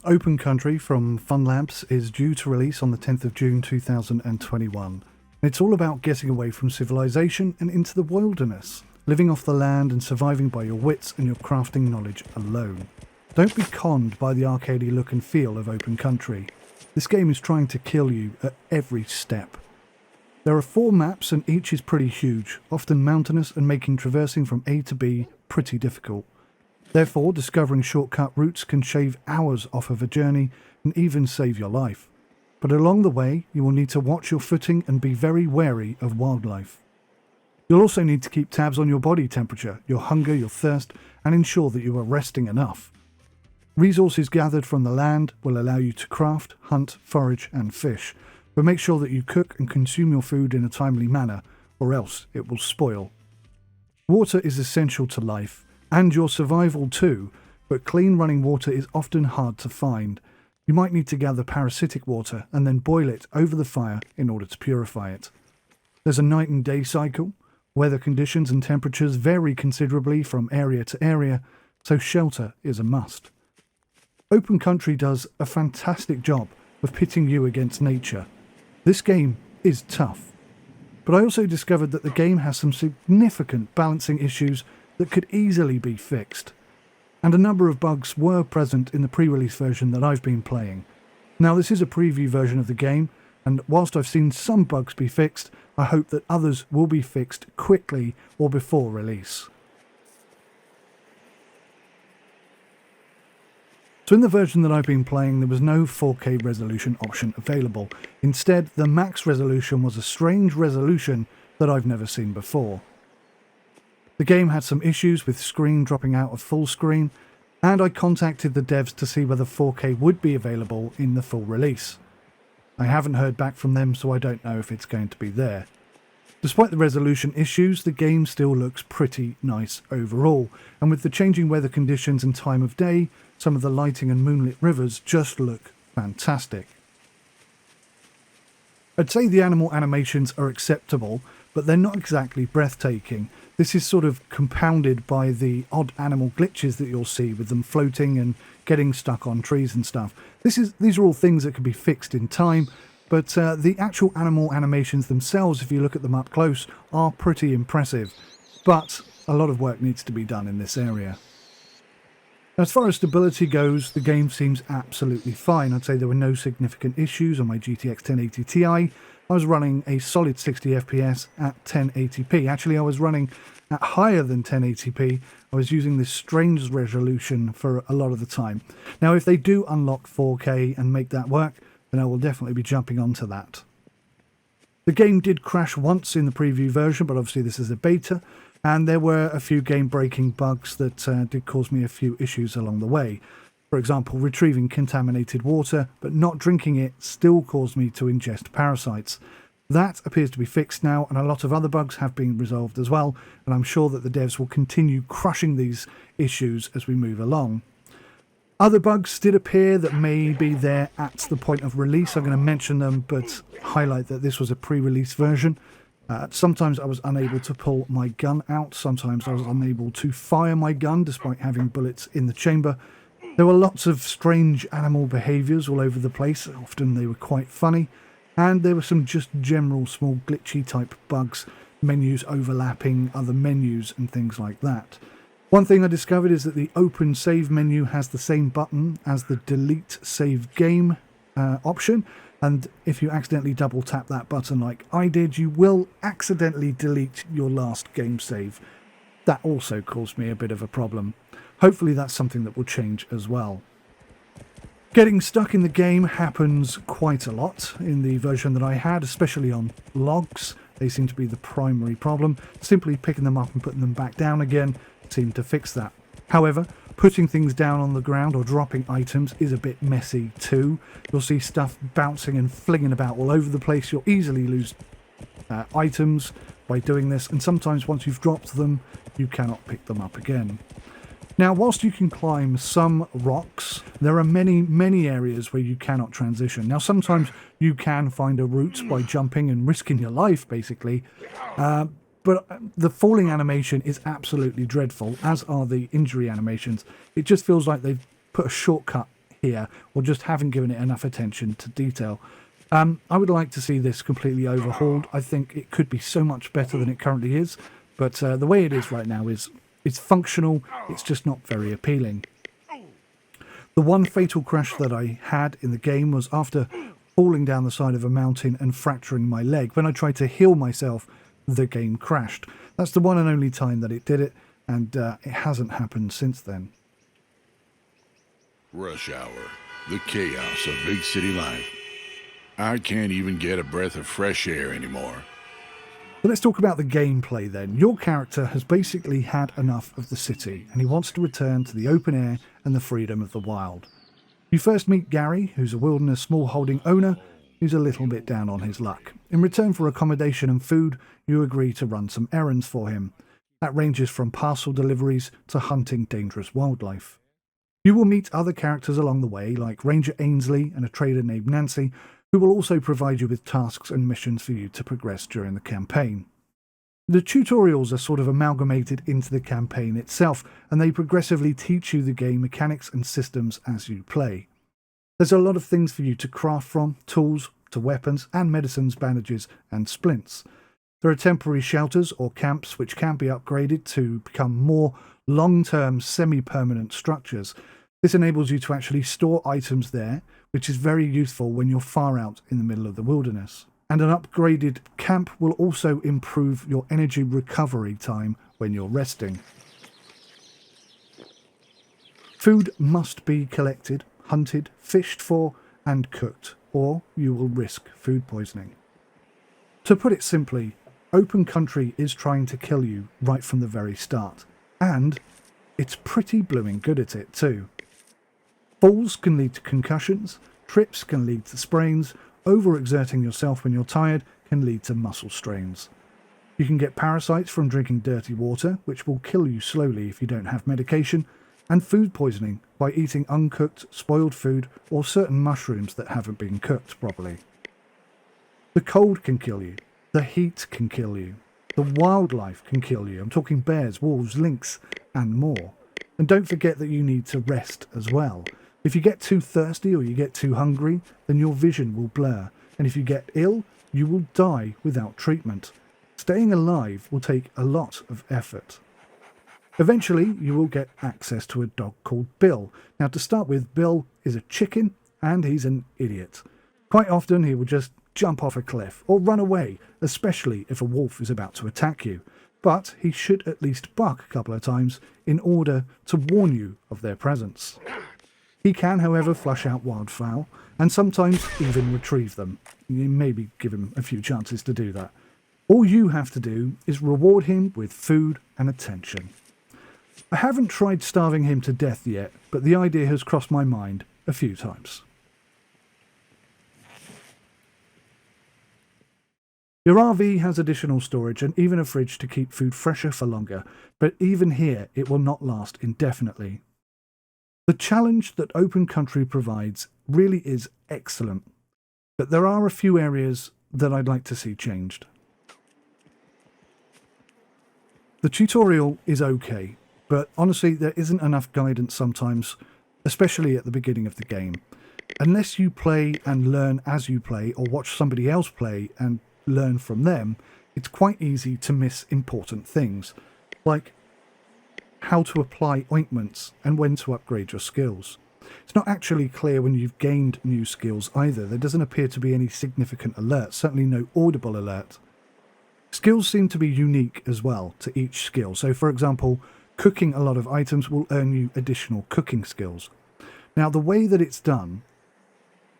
Open Country from Fun Labs is due to release on the 10th of June 2021. It's all about getting away from civilization and into the wilderness, living off the land and surviving by your wits and your crafting knowledge alone. Don't be conned by the arcadey look and feel of Open Country. This game is trying to kill you at every step. There are 4 maps and each is pretty huge, often mountainous and making traversing from A to B pretty difficult. Therefore, discovering shortcut routes can shave hours off of a journey and even save your life. But along the way, you will need to watch your footing and be very wary of wildlife. You'll also need to keep tabs on your body temperature, your hunger, your thirst, and ensure that you are resting enough. Resources gathered from the land will allow you to craft, hunt, forage, and fish, but make sure that you cook and consume your food in a timely manner, or else it will spoil. Water is essential to life, and your survival too, but clean running water is often hard to find. You might need to gather parasitic water and then boil it over the fire in order to purify it. There's a night and day cycle. Weather conditions and temperatures vary considerably from area to area, so shelter is a must. Open Country does a fantastic job of pitting you against nature. This game is tough, but I also discovered that the game has some significant balancing issues that could easily be fixed, and a number of bugs were present in the pre-release version that I've been playing. Now, this is a preview version of the game, and whilst I've seen some bugs be fixed, I hope that others will be fixed quickly or before release. So in the version that I've been playing, there was no 4K resolution option available. Instead, the max resolution was a strange resolution that I've never seen before. The game had some issues with screen dropping out of full screen, and I contacted the devs to see whether 4K would be available in the full release. I haven't heard back from them, so I don't know if it's going to be there. Despite the resolution issues, the game still looks pretty nice overall, and with the changing weather conditions and time of day, some of the lighting and moonlit rivers just look fantastic. I'd say the animal animations are acceptable, but they're not exactly breathtaking. This is sort of compounded by the odd animal glitches that you'll see with them floating and getting stuck on trees and stuff. These are all things that can be fixed in time, but the actual animal animations themselves, if you look at them up close, are pretty impressive. But a lot of work needs to be done in this area. As far as stability goes, the game seems absolutely fine. I'd say there were no significant issues on my GTX 1080 Ti. I was running a solid 60 FPS at 1080p. Actually, I was running at higher than 1080p. I was using this strange resolution for a lot of the time. Now, if they do unlock 4K and make that work, then I will definitely be jumping onto that. The game did crash once in the preview version, but obviously this is a beta, and there were a few game-breaking bugs that did cause me a few issues along the way. For example, retrieving contaminated water, but not drinking it still caused me to ingest parasites. That appears to be fixed now, and a lot of other bugs have been resolved as well, and I'm sure that the devs will continue crushing these issues as we move along. Other bugs did appear that may be there at the point of release. I'm going to mention them, but highlight that this was a pre-release version. Sometimes I was unable to pull my gun out. Sometimes I was unable to fire my gun despite having bullets in the chamber. There were lots of strange animal behaviours all over the place. Often they were quite funny. And there were some just general small glitchy type bugs, menus overlapping other menus and things like that. One thing I discovered is that the Open Save menu has the same button as the Delete Save Game option. And if you accidentally double tap that button like I did, you will accidentally delete your last game save. That also caused me a bit of a problem. Hopefully that's something that will change as well. Getting stuck in the game happens quite a lot in the version that I had, especially on logs. They seem to be the primary problem. Simply picking them up and putting them back down again seemed to fix that. However, putting things down on the ground or dropping items is a bit messy too. You'll see stuff bouncing and flinging about all over the place. You'll easily lose items by doing this, and sometimes once you've dropped them, you cannot pick them up again. Now, whilst you can climb some rocks, there are many areas where you cannot transition. Now, sometimes you can find a route by jumping and risking your life, basically. But the falling animation is absolutely dreadful, as are the injury animations. It just feels like they've put a shortcut here, or just haven't given it enough attention to detail. I would like to see this completely overhauled. I think it could be so much better than it currently is, but the way it is right now is it's functional, it's just not very appealing. The one fatal crash that I had in the game was after falling down the side of a mountain and fracturing my leg. When I tried to heal myself, the game crashed. That's the one and only time that it did it, and it hasn't happened since then. Rush hour, the chaos of big city life. I can't even get a breath of fresh air anymore. So let's talk about the gameplay then. Your character has basically had enough of the city, and he wants to return to the open air and the freedom of the wild. You first meet Gary, who's a wilderness smallholding owner who's a little bit down on his luck. In return for accommodation and food, you agree to run some errands for him. That ranges from parcel deliveries to hunting dangerous wildlife. You will meet other characters along the way, like Ranger Ainsley and a trader named Nancy, who will also provide you with tasks and missions for you to progress during the campaign. The tutorials are sort of amalgamated into the campaign itself, and they progressively teach you the game mechanics and systems as you play. There's a lot of things for you to craft from, tools to weapons and medicines, bandages and splints. There are temporary shelters or camps which can be upgraded to become more long-term semi-permanent structures. This enables you to actually store items there, which is very useful when you're far out in the middle of the wilderness. And an upgraded camp will also improve your energy recovery time when you're resting. Food must be collected, hunted, fished for, and cooked, or you will risk food poisoning. To put it simply, open country is trying to kill you right from the very start, and it's pretty blooming good at it too. Falls can lead to concussions, trips can lead to sprains, overexerting yourself when you're tired can lead to muscle strains. You can get parasites from drinking dirty water, which will kill you slowly if you don't have medication, and food poisoning by eating uncooked, spoiled food or certain mushrooms that haven't been cooked properly. The cold can kill you, the heat can kill you, the wildlife can kill you. I'm talking bears, wolves, lynx, and more. And don't forget that you need to rest as well. If you get too thirsty or you get too hungry, then your vision will blur. And if you get ill, you will die without treatment. Staying alive will take a lot of effort. Eventually, you will get access to a dog called Bill. Now, to start with, Bill is a chicken and he's an idiot. Quite often, he will just jump off a cliff or run away, especially if a wolf is about to attack you. But he should at least bark a couple of times in order to warn you of their presence. He can, however, flush out wildfowl and sometimes even retrieve them. You maybe give him a few chances to do that. All you have to do is reward him with food and attention. I haven't tried starving him to death yet, but the idea has crossed my mind a few times. Your RV has additional storage and even a fridge to keep food fresher for longer, but even here it will not last indefinitely. The challenge that open country provides really is excellent, but there are a few areas that I'd like to see changed. The tutorial is okay, but honestly there isn't enough guidance sometimes, especially at the beginning of the game. Unless you play and learn as you play, or watch somebody else play and learn from them, it's quite easy to miss important things, like how to apply ointments and when to upgrade your skills. It's not actually clear when you've gained new skills either. There doesn't appear to be any significant alerts, certainly no audible alert. Skills seem to be unique as well to each skill. So for example, cooking a lot of items will earn you additional cooking skills. Now the way that it's done,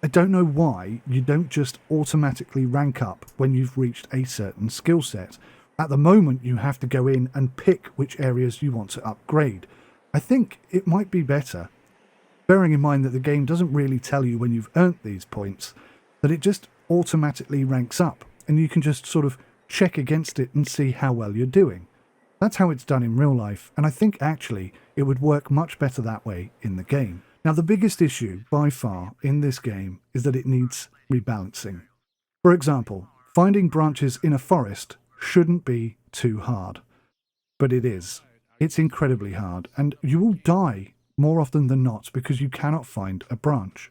I don't know why you don't just automatically rank up when you've reached a certain skill set. At the moment, you have to go in and pick which areas you want to upgrade. I think it might be better, bearing in mind that the game doesn't really tell you when you've earned these points, that it just automatically ranks up, and you can just sort of check against it and see how well you're doing. That's how it's done in real life, and I think actually it would work much better that way in the game. Now, the biggest issue, by far, in this game is that it needs rebalancing. For example, finding branches in a forest shouldn't be too hard, but it is. It's incredibly hard, and you will die more often than not because you cannot find a branch.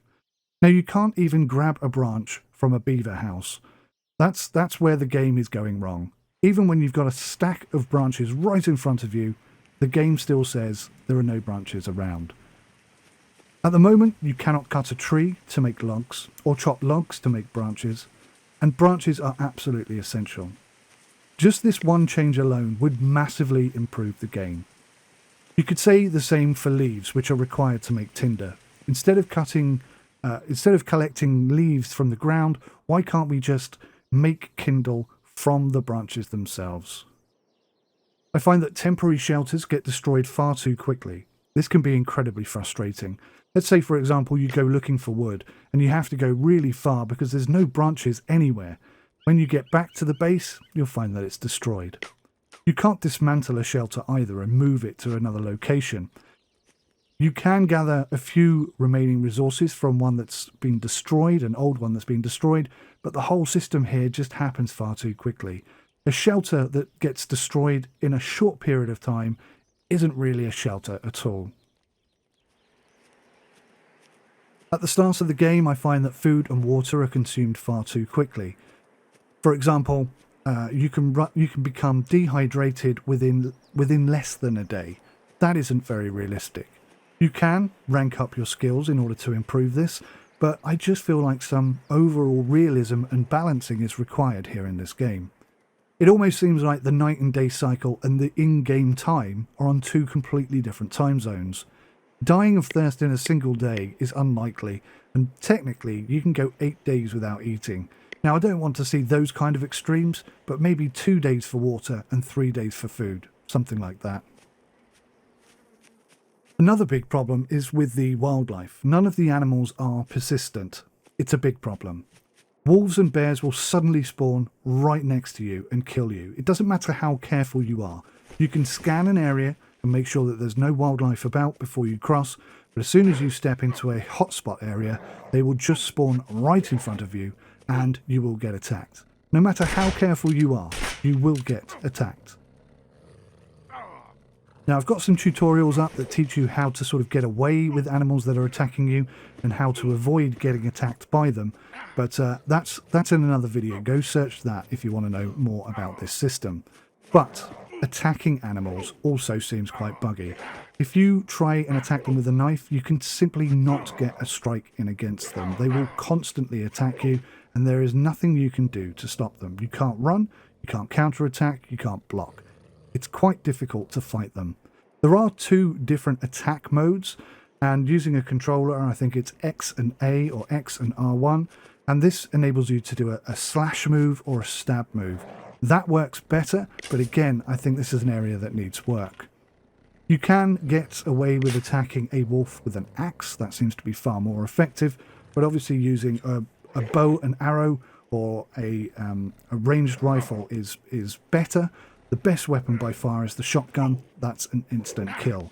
Now, you can't even grab a branch from a beaver house. That's where the game is going wrong. Even when you've got a stack of branches right in front of you, the game still says there are no branches around. At the moment, you cannot cut a tree to make logs or chop logs to make branches, and branches are absolutely essential. Just this one change alone would massively improve the game. You could say the same for leaves, which are required to make tinder. Instead of collecting leaves from the ground, why can't we just make kindle from the branches themselves? I find that temporary shelters get destroyed far too quickly. This can be incredibly frustrating. Let's say, for example, you go looking for wood and you have to go really far because there's no branches anywhere. When you get back to the base, you'll find that it's destroyed. You can't dismantle a shelter either and move it to another location. You can gather a few remaining resources from one that's been destroyed, an old one that's been destroyed, but the whole system here just happens far too quickly. A shelter that gets destroyed in a short period of time isn't really a shelter at all. At the start of the game, I find that food and water are consumed far too quickly. For example, you can become dehydrated within less than a day. That isn't very realistic. You can rank up your skills in order to improve this, but I just feel like some overall realism and balancing is required here in this game. It almost seems like the night and day cycle and the in-game time are on two completely different time zones. Dying of thirst in a single day is unlikely, and technically you can go 8 days without eating. Now, I don't want to see those kind of extremes, but maybe 2 days for water and 3 days for food, something like that. Another big problem is with the wildlife. None of the animals are persistent. It's a big problem. Wolves and bears will suddenly spawn right next to you and kill you. It doesn't matter how careful you are. You can scan an area and make sure that there's no wildlife about before you cross, but as soon as you step into a hotspot area, they will just spawn right in front of you and you will get attacked. No matter how careful you are, you will get attacked. Now, I've got some tutorials up that teach you how to sort of get away with animals that are attacking you and how to avoid getting attacked by them, but that's in another video. Go search that if you want to know more about this system. But attacking animals also seems quite buggy. If you try and attack them with a knife, you can simply not get a strike in against them. They will constantly attack you, and there is nothing you can do to stop them. You can't run, you can't counterattack, you can't block. It's quite difficult to fight them. There are 2 different attack modes, and using a controller, I think it's X and A or X and R1, and this enables you to do a slash move or a stab move. That works better, but again, I think this is an area that needs work. You can get away with attacking a wolf with an axe. That seems to be far more effective, but obviously using a bow and arrow or a ranged rifle is better. The best weapon by far is the shotgun. That's an instant kill.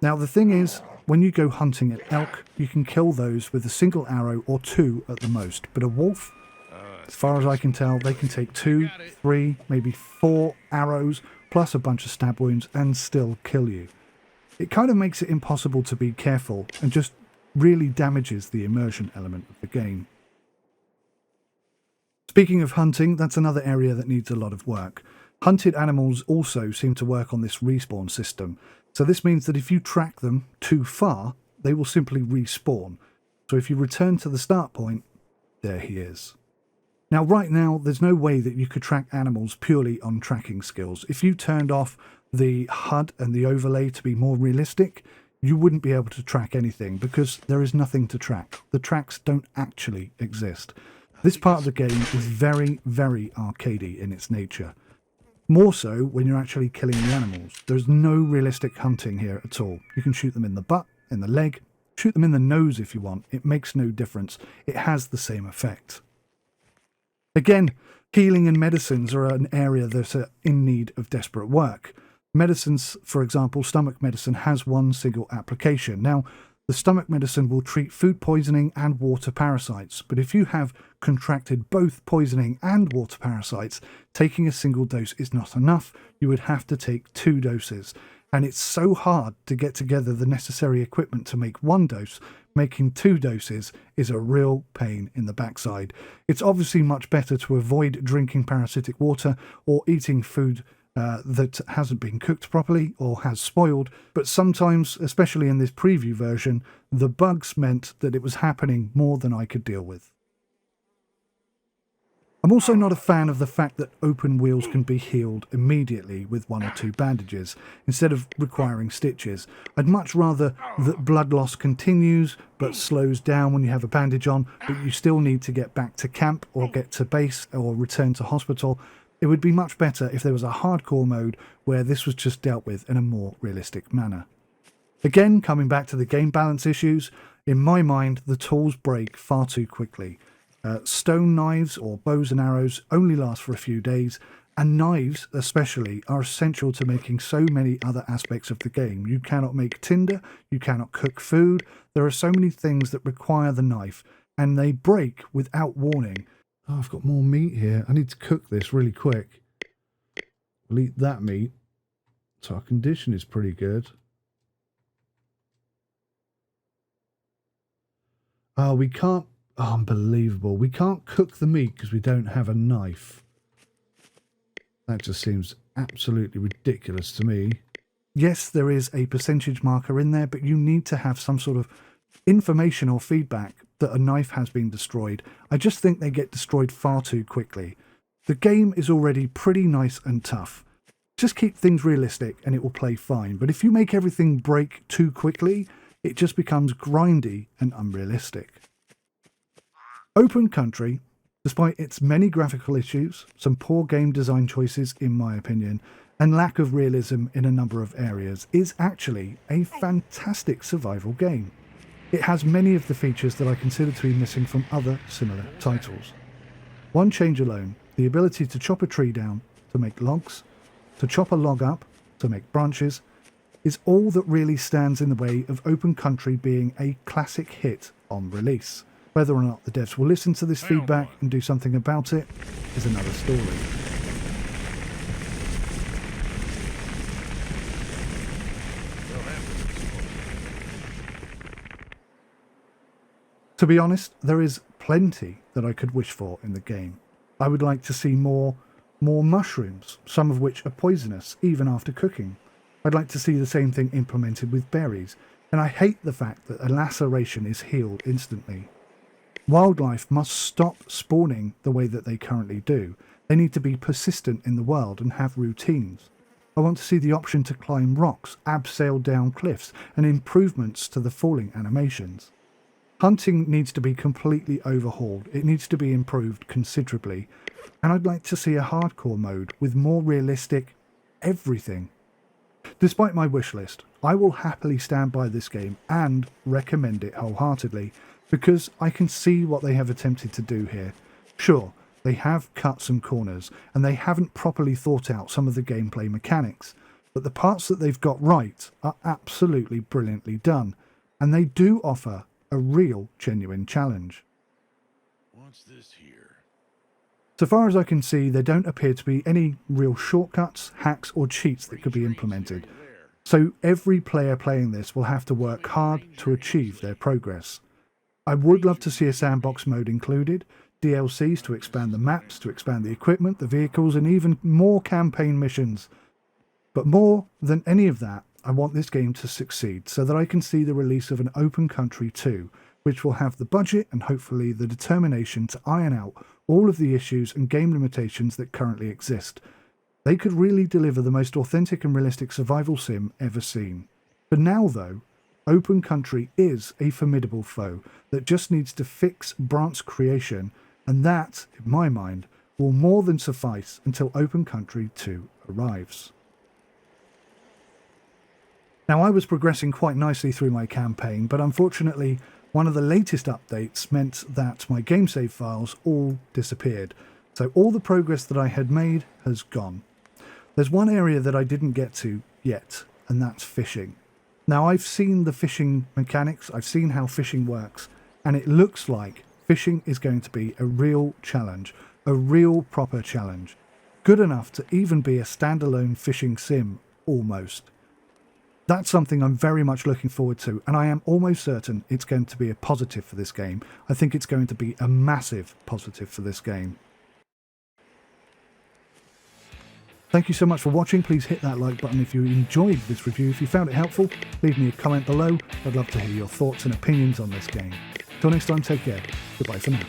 Now, the thing is, when you go hunting at elk, you can kill those with a single arrow or 2 at the most. But a wolf, as far as I can tell, they can take 2, 3, maybe 4 arrows, plus a bunch of stab wounds, and still kill you. It kind of makes it impossible to be careful, and just really damages the immersion element of the game. Speaking of hunting, that's another area that needs a lot of work. Hunted animals also seem to work on this respawn system, so this means that if you track them too far, they will simply respawn. So if you return to the start point, there he is. Now, right now, there's no way that you could track animals purely on tracking skills. If you turned off the HUD and the overlay to be more realistic, you wouldn't be able to track anything because there is nothing to track. The tracks don't actually exist. This part of the game is very, very arcadey in its nature. More so when you're actually killing the animals. There's no realistic hunting here at all. You can shoot them in the butt, in the leg, shoot them in the nose if you want. It makes no difference. It has the same effect. Again, healing and medicines are an area that are in need of desperate work. Medicines, for example, stomach medicine has one single application. Now, The stomach medicine will treat food poisoning and water parasites, but if you have contracted both poisoning and water parasites, taking a single dose is not enough. You would have to take 2 doses. And it's so hard to get together the necessary equipment to make 1 dose. Making 2 doses is a real pain in the backside. It's obviously much better to avoid drinking parasitic water or eating food that hasn't been cooked properly or has spoiled, but sometimes, especially in this preview version, the bugs meant that it was happening more than I could deal with. I'm also not a fan of the fact that open wounds can be healed immediately with 1 or 2 bandages, instead of requiring stitches. I'd much rather that blood loss continues, but slows down when you have a bandage on, but you still need to get back to camp or get to base or return to hospital. It would be much better if there was a hardcore mode where this was just dealt with in a more realistic manner. Again, coming back to the game balance issues, in my mind, the tools break far too quickly. Stone knives or bows and arrows only last for a few days, and knives especially are essential to making so many other aspects of the game. You cannot make tinder, you cannot cook food, there are so many things that require the knife, and they break without warning. Oh, I've got more meat here. I need to cook this really quick. We'll eat that meat. So our condition is pretty good. Oh, we can't... Oh, unbelievable. We can't cook the meat because we don't have a knife. That just seems absolutely ridiculous to me. Yes, there is a percentage marker in there, but you need to have some sort of information or feedback that a knife has been destroyed. I just think they get destroyed far too quickly. The game is already pretty nice and tough. Just keep things realistic and it will play fine. But if you make everything break too quickly, it just becomes grindy and unrealistic. Open Country, despite its many graphical issues, some poor game design choices in my opinion, and lack of realism in a number of areas, is actually a fantastic survival game. It has many of the features that I consider to be missing from other similar titles. One change alone, the ability to chop a tree down to make logs, to chop a log up to make branches, is all that really stands in the way of Open Country being a classic hit on release. Whether or not the devs will listen to this feedback and do something about it is another story. To be honest, there is plenty that I could wish for in the game. I would like to see more mushrooms, some of which are poisonous, even after cooking. I'd like to see the same thing implemented with berries, and I hate the fact that a laceration is healed instantly. Wildlife must stop spawning the way that they currently do. They need to be persistent in the world and have routines. I want to see the option to climb rocks, abseil down cliffs, and improvements to the falling animations. Hunting needs to be completely overhauled. It needs to be improved considerably. And I'd like to see a hardcore mode with more realistic everything. Despite my wish list, I will happily stand by this game and recommend it wholeheartedly, because I can see what they have attempted to do here. Sure, they have cut some corners, and they haven't properly thought out some of the gameplay mechanics, but the parts that they've got right are absolutely brilliantly done, and they do offer a real, genuine challenge. What's this here? So far as I can see, there don't appear to be any real shortcuts, hacks, or cheats that could be implemented. So every player playing this will have to work hard to achieve their progress. I would love to see a sandbox mode included, DLCs to expand the maps, to expand the equipment, the vehicles, and even more campaign missions. But more than any of that, I want this game to succeed so that I can see the release of an Open Country 2, which will have the budget and hopefully the determination to iron out all of the issues and game limitations that currently exist. They could really deliver the most authentic and realistic survival sim ever seen. For now though, Open Country is a formidable foe that just needs to fix branch creation, and that, in my mind, will more than suffice until Open Country 2 arrives. Now, I was progressing quite nicely through my campaign, but unfortunately, one of the latest updates meant that my game save files all disappeared. So all the progress that I had made has gone. There's one area that I didn't get to yet, and that's fishing. Now, I've seen the fishing mechanics, I've seen how fishing works, and it looks like fishing is going to be a real challenge, a real proper challenge. Good enough to even be a standalone fishing sim, almost. That's something I'm very much looking forward to, and I am almost certain it's going to be a positive for this game. I think it's going to be a massive positive for this game. Thank you so much for watching. Please hit that like button if you enjoyed this review. If you found it helpful, leave me a comment below. I'd love to hear your thoughts and opinions on this game. Till next time, take care. Goodbye for now.